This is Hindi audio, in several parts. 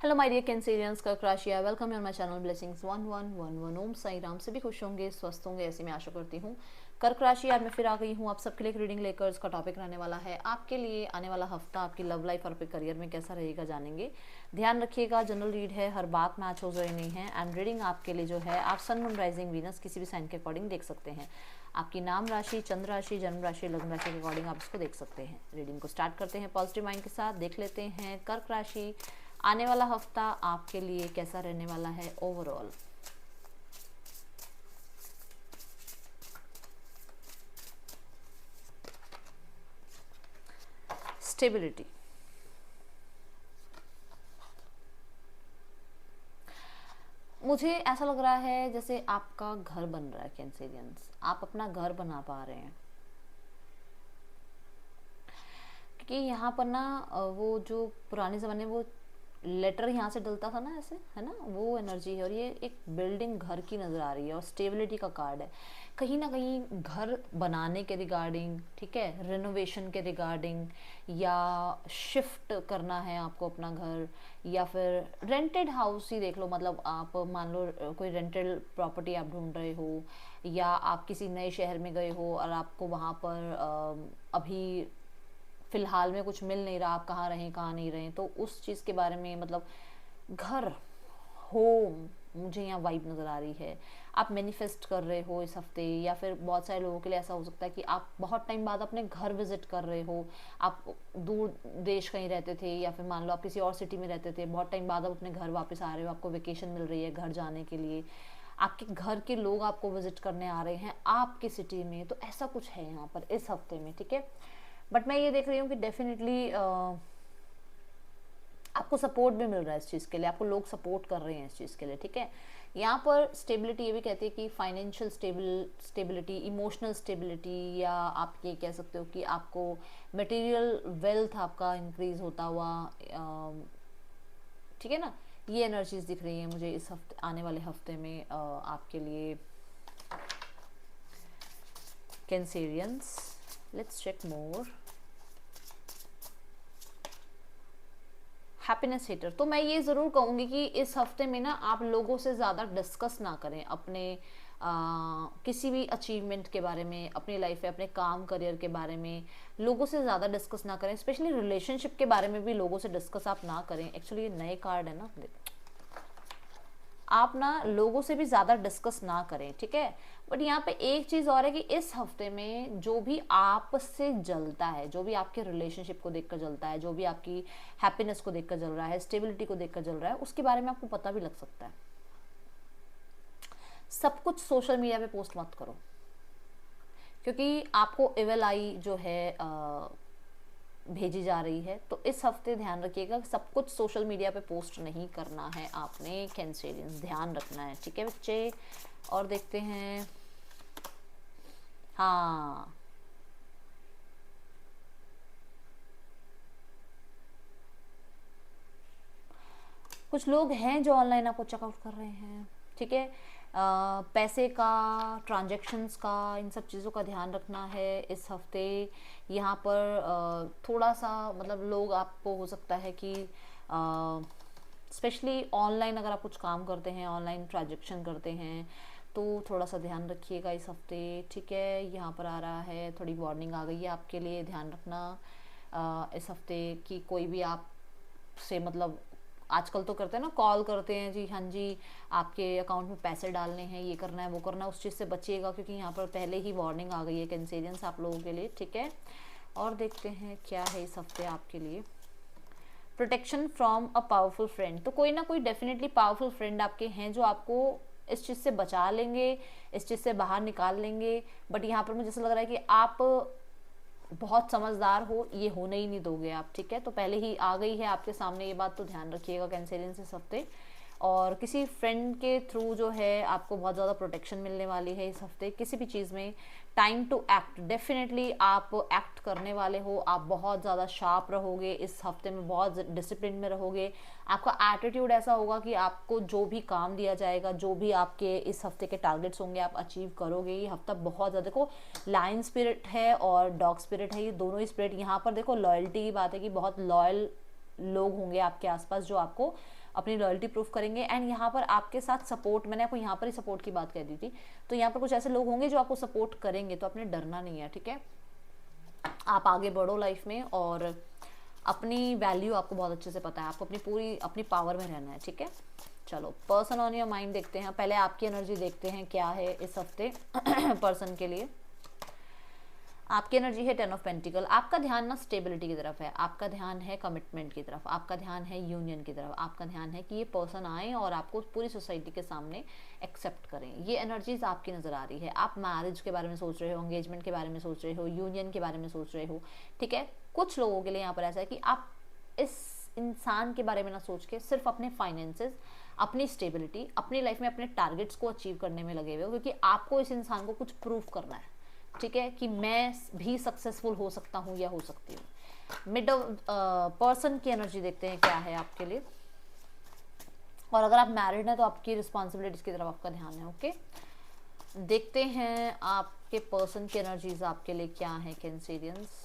हेलो माय डियर कैंसेरियंस, कर्क राशि, welcome on my channel blessings 1111। ओम साई राम। सभी खुश होंगे, स्वस्थ होंगे, ऐसी मैं आशा करती हूँ। कर्क राशि, आज मैं फिर आ गई हूँ आप सबके लिए एक रीडिंग लेकर। इसका टॉपिक रहने वाला है आपके लिए आने वाला हफ्ता आपकी लव लाइफ और आपके करियर में कैसा रहेगा, जानेंगे। ध्यान रखिएगा, जनरल रीड है, हर बात मैच हो रही नहीं है। एंड रीडिंग आपके लिए जो है, आप सन मून राइजिंग वीनस किसी भी साइन के अकॉर्डिंग देख सकते हैं। आपकी नाम राशि, चंद्र राशि, जन्म राशि, लग्न राशि के अकॉर्डिंग आप इसको देख सकते हैं। रीडिंग को स्टार्ट करते हैं पॉजिटिव माइंड के साथ। देख लेते हैं कर्क राशि, आने वाला हफ्ता आपके लिए कैसा रहने वाला है ओवरऑल। स्टेबिलिटी, मुझे ऐसा लग रहा है जैसे आपका घर बन रहा है कैंसेरियंस, आप अपना घर बना पा रहे हैं। क्योंकि यहाँ पर ना वो जो पुराने ज़माने वो लेटर यहाँ से डलता था ना, ऐसे है ना, वो एनर्जी है। और ये एक बिल्डिंग घर की नज़र आ रही है और स्टेबिलिटी का कार्ड है। कहीं ना कहीं घर बनाने के रिगार्डिंग, ठीक है, रिनोवेशन के रिगार्डिंग, या शिफ्ट करना है आपको अपना घर, या फिर रेंटेड हाउस ही देख लो। मतलब आप मान लो कोई रेंटेड प्रॉपर्टी आप ढूंढ रहे हो, या आप किसी नए शहर में गए हो और आपको वहाँ पर अभी फ़िलहाल में कुछ मिल नहीं रहा, आप कहाँ रहें कहाँ नहीं रहें, तो उस चीज़ के बारे में, मतलब घर, होम, मुझे यहाँ वाइब नज़र आ रही है। आप मैनिफेस्ट कर रहे हो इस हफ्ते, या फिर बहुत सारे लोगों के लिए ऐसा हो सकता है कि आप बहुत टाइम बाद अपने घर विजिट कर रहे हो। आप दूर देश कहीं रहते थे, या फिर मान लो आप किसी और सिटी में रहते थे, बहुत टाइम बाद आप अपने घर वापस आ रहे हो, आपको वेकेशन मिल रही है घर जाने के लिए, आपके घर के लोग आपको विजिट करने आ रहे हैं आपकी सिटी में। तो ऐसा कुछ है यहाँ पर इस हफ्ते में, ठीक है। बट मैं ये देख रही हूँ कि डेफिनेटली आपको सपोर्ट भी मिल रहा है इस चीज़ के लिए, आपको लोग सपोर्ट कर रहे हैं इस चीज़ के लिए, ठीक है। यहाँ पर स्टेबिलिटी ये भी कहती है कि फाइनेंशियल स्टेबिलिटी, इमोशनल स्टेबिलिटी, या आप ये कह सकते हो कि आपको मटेरियल वेल्थ आपका इंक्रीज होता हुआ, ठीक है ना। ये एनर्जीज दिख रही है मुझे इस हफ्ते, आने वाले हफ्ते में आपके लिए Cancerians. Let's check more. Happiness heater, तो मैं ये ज़रूर कहूँगी कि इस हफ्ते में ना आप लोगों से ज़्यादा डिस्कस ना करें अपने किसी भी अचीवमेंट के बारे में, अपनी लाइफ में, अपने काम करियर के बारे में लोगों से ज़्यादा डिस्कस ना करें। स्पेशली रिलेशनशिप के बारे में भी लोगों से डिस्कस आप ना करें। एक्चुअली ये नए कार्ड है ना, आप ना लोगों से भी ज़्यादा डिस्कस ना करें, ठीक है। बट यहाँ पे एक चीज़ और है कि इस हफ्ते में जो भी आपसे जलता है, जो भी आपके रिलेशनशिप को देखकर जलता है, जो भी आपकी हैप्पीनेस को देखकर जल रहा है, स्टेबिलिटी को देखकर जल रहा है, उसके बारे में आपको पता भी लग सकता है। सब कुछ सोशल मीडिया पे पोस्ट मत करो, क्योंकि आपको एविल आई जो है भेजी जा रही है। तो इस हफ्ते ध्यान रखिएगा, सब कुछ सोशल मीडिया पे पोस्ट नहीं करना है आपने कैंसेरियंस, ध्यान रखना है, ठीक है बच्चे। और देखते हैं, हाँ, कुछ लोग हैं जो ऑनलाइन आपको चेकआउट कर रहे हैं, ठीक है। पैसे का, ट्रांजैक्शंस का, इन सब चीज़ों का ध्यान रखना है इस हफ्ते। यहाँ पर थोड़ा सा, मतलब लोग आपको, हो सकता है कि स्पेशली ऑनलाइन अगर आप कुछ काम करते हैं, ऑनलाइन ट्रांजैक्शन करते हैं, तो थोड़ा सा ध्यान रखिएगा इस हफ्ते, ठीक है। यहाँ पर आ रहा है, थोड़ी वार्निंग आ गई है आपके लिए, ध्यान रखना इस हफ्ते कि कोई भी आप से, मतलब आजकल तो करते हैं ना, कॉल करते हैं जी, हाँ जी आपके अकाउंट में पैसे डालने हैं, ये करना है वो करना है, उस चीज़ से बचिएगा, क्योंकि यहाँ पर पहले ही वार्निंग आ गई है कैंसेरियंस आप लोगों के लिए, ठीक है। और देखते हैं क्या है इस हफ्ते आपके लिए। Protection from a powerful friend, तो कोई ना कोई डेफिनेटली पावरफुल फ्रेंड आपके हैं जो आपको इस चीज़ से बचा लेंगे, इस चीज़ से बाहर निकाल लेंगे। बट यहाँ पर मुझे ऐसा लग रहा है कि आप बहुत समझदार हो, ये होने ही नहीं दोगे आप, ठीक है। तो पहले ही आ गई है आपके सामने ये बात, तो ध्यान रखिएगा कैंसेरियंस इस हफ्ते। और किसी फ्रेंड के थ्रू जो है आपको बहुत ज़्यादा प्रोटेक्शन मिलने वाली है इस हफ्ते, किसी भी चीज़ में। टाइम टू एक्ट, डेफिनेटली आप एक्ट करने वाले हो, आप बहुत ज़्यादा शार्प रहोगे इस हफ्ते में, बहुत डिसिप्लिन में रहोगे। आपका एटीट्यूड ऐसा होगा कि आपको जो भी काम दिया जाएगा, जो भी आपके इस हफ्ते के टारगेट्स होंगे, आप अचीव करोगे। ये हफ्ता बहुत ज़्यादा, देखो लायन स्पिरिट है और डॉग स्पिरिट है, ये दोनों ही स्पिरिट। यहाँ पर देखो लॉयल्टी की बात है कि बहुत लॉयल लोग होंगे आपके आसपास जो आपको अपनी लॉयल्टी प्रूफ करेंगे। एंड यहाँ पर आपके साथ सपोर्ट, मैंने आपको यहाँ पर ही सपोर्ट की बात कह दी थी, तो यहाँ पर कुछ ऐसे लोग होंगे जो आपको सपोर्ट करेंगे, तो आपने डरना नहीं है, ठीक है। आप आगे बढ़ो लाइफ में, और अपनी वैल्यू आपको बहुत अच्छे से पता है, आपको अपनी पावर में रहना है, ठीक है। चलो पर्सन ऑन योर माइंड देखते हैं, पहले आपकी एनर्जी देखते हैं क्या है इस हफ्ते पर्सन के लिए। आपकी एनर्जी है 10 ऑफ पेंटिकल। आपका ध्यान ना स्टेबिलिटी की तरफ है, आपका ध्यान है कमिटमेंट की तरफ, आपका ध्यान है यूनियन की तरफ, आपका ध्यान है कि ये पर्सन आए और आपको पूरी सोसाइटी के सामने एक्सेप्ट करें। ये एनर्जीज आपकी नज़र आ रही है। आप मैरिज के बारे में सोच रहे हो, एंगेजमेंट के बारे में सोच रहे हो, यूनियन के बारे में सोच रहे हो, ठीक है। कुछ लोगों के लिए यहाँ पर ऐसा है कि आप इस इंसान के बारे में ना सोच के सिर्फ अपने फाइनेंसेस, अपनी स्टेबिलिटी, अपनी लाइफ में अपने टारगेट्स को अचीव करने में लगे हुए हो, क्योंकि आपको इस इंसान को कुछ प्रूफ करना है, ठीक है, कि मैं भी सक्सेसफुल हो सकता हूँ या हो सकती हूँ। मिड पर्सन की एनर्जी देखते हैं क्या है आपके लिए, और अगर आप मैरिड हैं तो आपकी रिस्पॉन्सिबिलिटीज की तरफ आपका ध्यान है, ओके। देखते हैं आपके पर्सन की एनर्जीज आपके लिए क्या है कैंसेरियंस।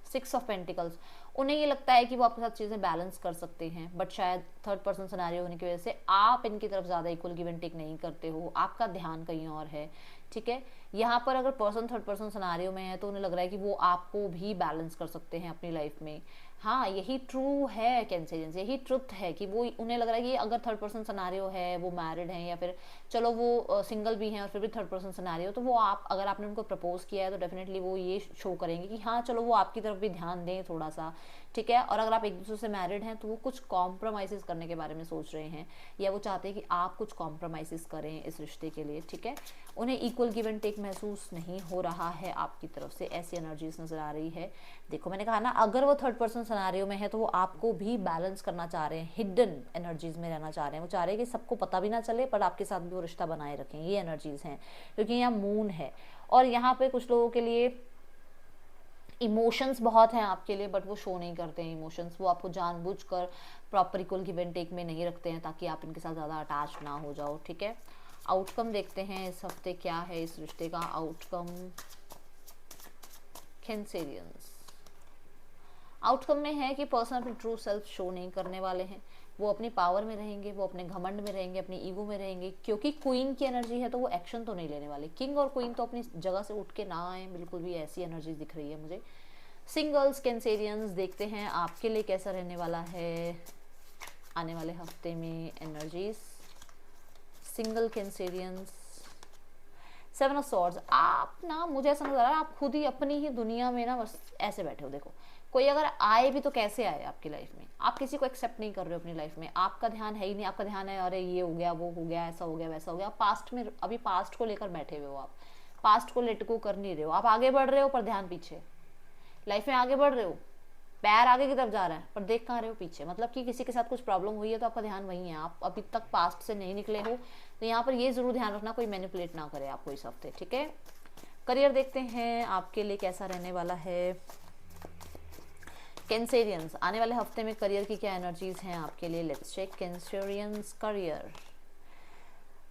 6 of pentacles. उन्हें ये लगता है कि वो आपके साथ चीज़ें बैलेंस कर सकते हैं, बट शायद थर्ड पर्सन सिनेरियो होने की वजह से आप इनकी तरफ ज़्यादा इक्वल गिव एंड टेक नहीं करते हो, आपका ध्यान कहीं और है, ठीक है। यहाँ पर अगर पर्सन थर्ड पर्सन सिनेरियो में है तो उन्हें लग रहा है कि वो आपको भी बैलेंस कर सकते हैं अपनी लाइफ में। हाँ, यही ट्रू है कैंसेरियंस, यही ट्रुथ है कि वो, उन्हें लग रहा है कि अगर थर्ड पर्सन सिनेरियो है, वो मैरिड हैं या फिर चलो वो सिंगल भी हैं और फिर भी थर्ड पर्सन सिनेरियो, तो वो अगर आपने उनको प्रपोज किया है तो डेफिनेटली वो ये शो करेंगे कि हाँ चलो वो आपकी तरफ भी ध्यान दें थोड़ा सा, ठीक है। और अगर आप एक दूसरे से मैरिड हैं तो वो कुछ कॉम्प्रोमाइज़ करने के बारे में सोच रहे हैं, या वो चाहते हैं कि आप कुछ कॉम्प्रोमाइज़ करें इस रिश्ते के लिए, ठीक है। उन्हें इक्वल गिव एंड टेक महसूस नहीं हो रहा है आपकी तरफ से, ऐसी एनर्जीज नज़र आ रही है। देखो मैंने कहा ना, अगर वो थर्ड पर्सन सिनेरियो में है तो वो आपको भी बैलेंस करना चाह रहे हैं, हिडन एनर्जीज में रहना चाह रहे हैं, वो चाह रहे हैं कि सबको पता भी ना चले पर आपके साथ भी वो रिश्ता बनाए रखें, ये एनर्जीज हैं, क्योंकि यहाँ मून है। और यहाँ पे कुछ लोगों के लिए इमोशंस बहुत हैं आपके लिए, बट वो शो नहीं करते हैं इमोशंस, वो आपको जानबूझकर proper equal give and take में नहीं रखते हैं ताकि आप इनके साथ ज़्यादा अटैच ना हो जाओ, ठीक है। आउटकम देखते हैं इस हफ्ते क्या है इस रिश्ते का आउटकम कैंसेरियंस। आउटकम में है कि पर्सन अपनी ट्रू सेल्फ शो नहीं करने वाले हैं, वो अपनी पावर में रहेंगे, वो अपने घमंड में रहेंगे, अपनी ईगो में रहेंगे, क्योंकि क्वीन की एनर्जी है तो वो एक्शन तो नहीं लेने वाले। किंग और क्वीन तो अपनी जगह से उठ के ना आए, बिल्कुल भी, ऐसी एनर्जी दिख रही है मुझे। सिंगल्स कैंसेरियंस देखते हैं आपके लिए कैसा रहने वाला है आने वाले हफ्ते में energies. Single Cancerians, 7 of swords. आप ना, मुझे ऐसा नजर आ रहा है आप खुद ही अपनी ही दुनिया में ना बस ऐसे बैठे हो। देखो कोई अगर आए भी तो कैसे आए आपकी लाइफ में, आप किसी को एक्सेप्ट नहीं कर रहे हो अपनी लाइफ में, आपका ध्यान है ही नहीं, आपका ध्यान है अरे ये हो गया, वो हो गया, ऐसा हो गया, वैसा हो गया। पास्ट में, अभी पास्ट को लेकर बैठे हुए हो, आप पास्ट को लेट को कर नहीं रहे हो, आप आगे बढ़ रहे हो पर ध्यान पीछे। लाइफ में आगे बढ़ रहे हो, पैर आगे की तरफ जा रहा है पर देख कहाँ रहे हो, पीछे। मतलब कि किसी के साथ कुछ प्रॉब्लम हुई है तो आपका ध्यान वही है, आप अभी तक पास्ट से नहीं निकले हो। तो यहाँ पर ये जरूर ध्यान रखना कोई मैनिपुलेट ना करे आपको इस हफ्ते, ठीक है। करियर देखते हैं आपके लिए कैसा रहने वाला है कैंसेरियंस आने वाले हफ्ते में। करियर की क्या एनर्जीज हैं आपके लिए, let's check Cancerians career.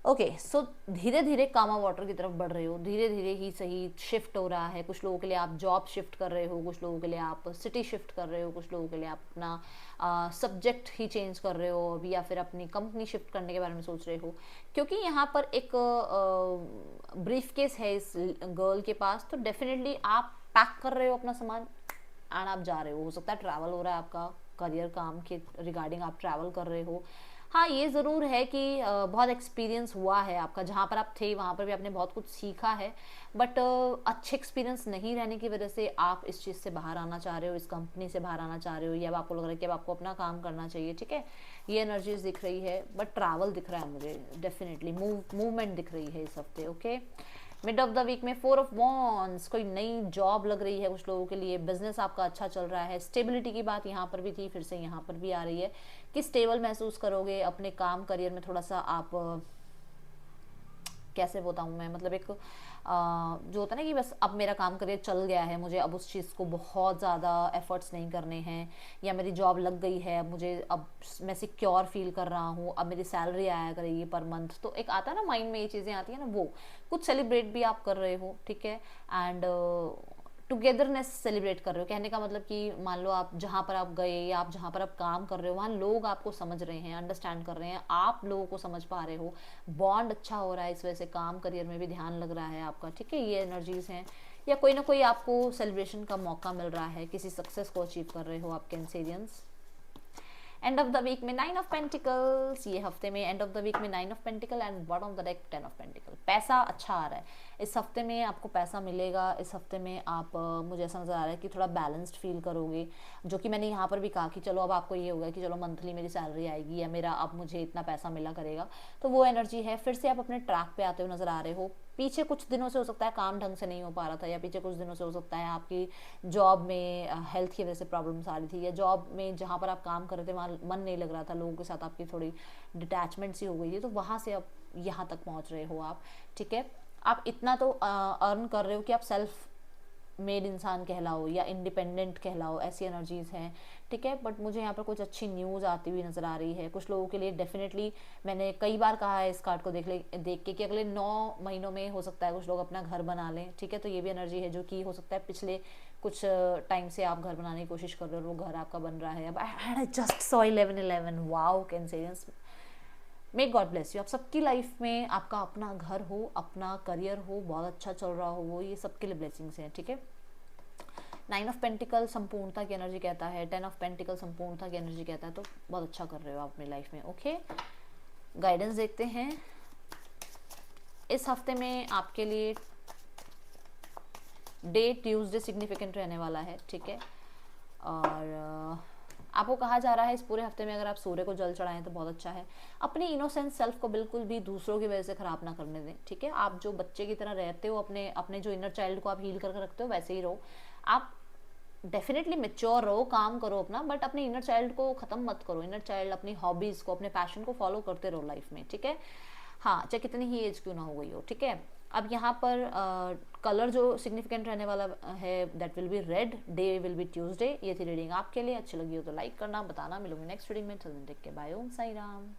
Okay so धीरे धीरे कामा वाटर की तरफ बढ़ रहे हो, धीरे धीरे ही सही शिफ्ट हो रहा है। कुछ लोगों के लिए आप जॉब शिफ्ट कर रहे हो, कुछ लोगों के लिए आप सिटी शिफ्ट कर रहे हो, कुछ लोगों के लिए आप अपना सब्जेक्ट ही चेंज कर रहे हो अभी, या फिर अपनी कंपनी शिफ्ट करने के बारे में सोच रहे हो। क्योंकि यहाँ पर एक ब्रीफ केस है इस गर्ल के पास, तो डेफिनेटली आप पैक कर रहे हो अपना सामान एंड आप जा रहे हो सकता है ट्रैवल हो रहा है आपका, करियर काम के रिगार्डिंग आप ट्रैवल कर रहे हो। हाँ ये ज़रूर है कि बहुत एक्सपीरियंस हुआ है आपका, जहाँ पर आप थे वहाँ पर भी आपने बहुत कुछ सीखा है, बट अच्छे एक्सपीरियंस नहीं रहने की वजह से आप इस चीज़ से बाहर आना चाह रहे हो, इस कंपनी से बाहर आना चाह रहे हो, या अब आपको लग रहा है कि अब आपको अपना काम करना चाहिए, ठीक है। ये एनर्जीज दिख रही है, बट ट्रैवल दिख रहा है मुझे डेफिनेटली, मूवमेंट दिख रही है इस हफ्ते, okay. Mid of the week में 4 ऑफ वॉन्ड्स, कोई नई जॉब लग रही है कुछ लोगों के लिए, बिजनेस आपका अच्छा चल रहा है। स्टेबिलिटी की बात यहाँ पर भी थी, फिर से यहाँ पर भी आ रही है कि स्टेबल महसूस करोगे अपने काम करियर में। थोड़ा सा आप कैसे बताऊँ मैं, मतलब एक जो होता है ना कि बस अब मेरा काम करियर चल गया है, मुझे अब उस चीज़ को बहुत ज़्यादा एफर्ट्स नहीं करने हैं, या मेरी जॉब लग गई है, मुझे अब मैं सिक्योर फील कर रहा हूँ, अब मेरी सैलरी आया करेगी पर मंथ। तो एक आता है ना माइंड में, ये चीज़ें आती है ना, वो कुछ सेलिब्रेट भी आप कर रहे हो, ठीक है। एंड टुगेदरनेस सेलिब्रेट कर रहे हो। कहने का मतलब कि मान लो आप जहाँ पर आप गए या आप जहाँ पर आप काम कर रहे हो वहाँ लोग आपको समझ रहे हैं, अंडरस्टैंड कर रहे हैं, आप लोगों को समझ पा रहे हो, बॉन्ड अच्छा हो रहा है, इस वजह से काम करियर में भी ध्यान लग रहा है आपका, ठीक है, ये एनर्जीज हैं। या कोई ना कोई आपको सेलिब्रेशन का मौका मिल रहा है, किसी सक्सेस को अचीव कर रहे हो आप Cancerians. End of the week में 9 ऑफ पेंटिकल्स, ये हफ्ते में एंड ऑफ द वीक में 9 of pentacle and bottom of the deck 10 of pentacle. पैसा अच्छा आ रहा है इस हफ्ते में, आपको पैसा मिलेगा इस हफ्ते में। आप मुझे ऐसा नज़र आ रहा है कि थोड़ा बैलेंस्ड फील करोगे, जो कि मैंने यहाँ पर भी कहा कि चलो अब आपको ये होगा कि चलो मंथली मेरी सैलरी आएगी या मेरा अब मुझे इतना पैसा मिला करेगा, तो वो एनर्जी है। फिर से आप अपने ट्रैक पे आते हुए नज़र आ रहे हो। पीछे कुछ दिनों से हो सकता है काम ढंग से नहीं हो पा रहा था, या पीछे कुछ दिनों से हो सकता है आपकी जॉब में हेल्थ की वजह से प्रॉब्लम्स आ रही थी, या जॉब में जहाँ पर आप काम कर रहे थे वहाँ मन नहीं लग रहा था, लोगों के साथ आपकी थोड़ी डिटैचमेंट सी हो गई थी, तो वहाँ से अब यहाँ तक पहुँच रहे हो आप, ठीक है। आप इतना तो अर्न कर रहे हो कि आप सेल्फ मेड इंसान कहलाओ या इंडिपेंडेंट कहलाओ, ऐसी एनर्जीज हैं, ठीक है। बट मुझे यहाँ पर कुछ अच्छी न्यूज़ आती हुई नज़र आ रही है कुछ लोगों के लिए डेफिनेटली। मैंने कई बार कहा है इस कार्ड को देख के कि अगले 9 महीनों में हो सकता है कुछ लोग अपना घर बना लें, ठीक है। तो ये भी एनर्जी है जो कि हो सकता है पिछले कुछ टाइम से आप घर बनाने की कोशिश कर रहे हो, वो घर आपका बन रहा है। अब I just saw 1111, wow Cancerians, may God bless you. आप सबकी लाइफ में आपका अपना घर हो, अपना करियर हो, बहुत अच्छा चल रहा हो, वो ये सबके लिए ब्लेसिंग्स हैं, ठीक है। 9 ऑफ पेंटिकल संपूर्णता की एनर्जी कहता है, 10 ऑफ पेंटिकल संपूर्णता की एनर्जी कहता है, तो बहुत अच्छा कर रहे हो आप अपनी लाइफ में, ओके। गाइडेंस देखते हैं इस हफ्ते में आपके लिए। डे ट्यूसडे सिग्निफिकेंट रहने वाला है, ठीक है। और आपको कहा जा रहा है इस पूरे हफ्ते में अगर आप सूर्य को जल चढ़ाएं तो बहुत अच्छा है। अपनी इनोसेंस सेल्फ को बिल्कुल भी दूसरों की वजह से खराब ना करने दें, ठीक है। आप जो बच्चे की तरह रहते हो, अपने अपने जो इनर चाइल्ड को आप हील करके रखते हो वैसे ही रहो। आप डेफिनेटली मेच्योर रहो, काम करो अपना, बट अपने इनर चाइल्ड को ख़त्म मत करो। इनर चाइल्ड, अपनी हॉबीज़ को, अपने पैशन को फॉलो करते रहो लाइफ में, ठीक है। हाँ, चाहे कितनी ही एज क्यों ना हो गई हो, ठीक है। अब यहाँ पर कलर जो सिग्निफिकेंट रहने वाला है that will be red, day will be Tuesday. ये थी रीडिंग आपके लिए, अच्छी लगी हो तो लाइक करना, बताना। मिलूंगी नेक्स्ट रीडिंग में, टेक केयर, बाय, ओम साई राम।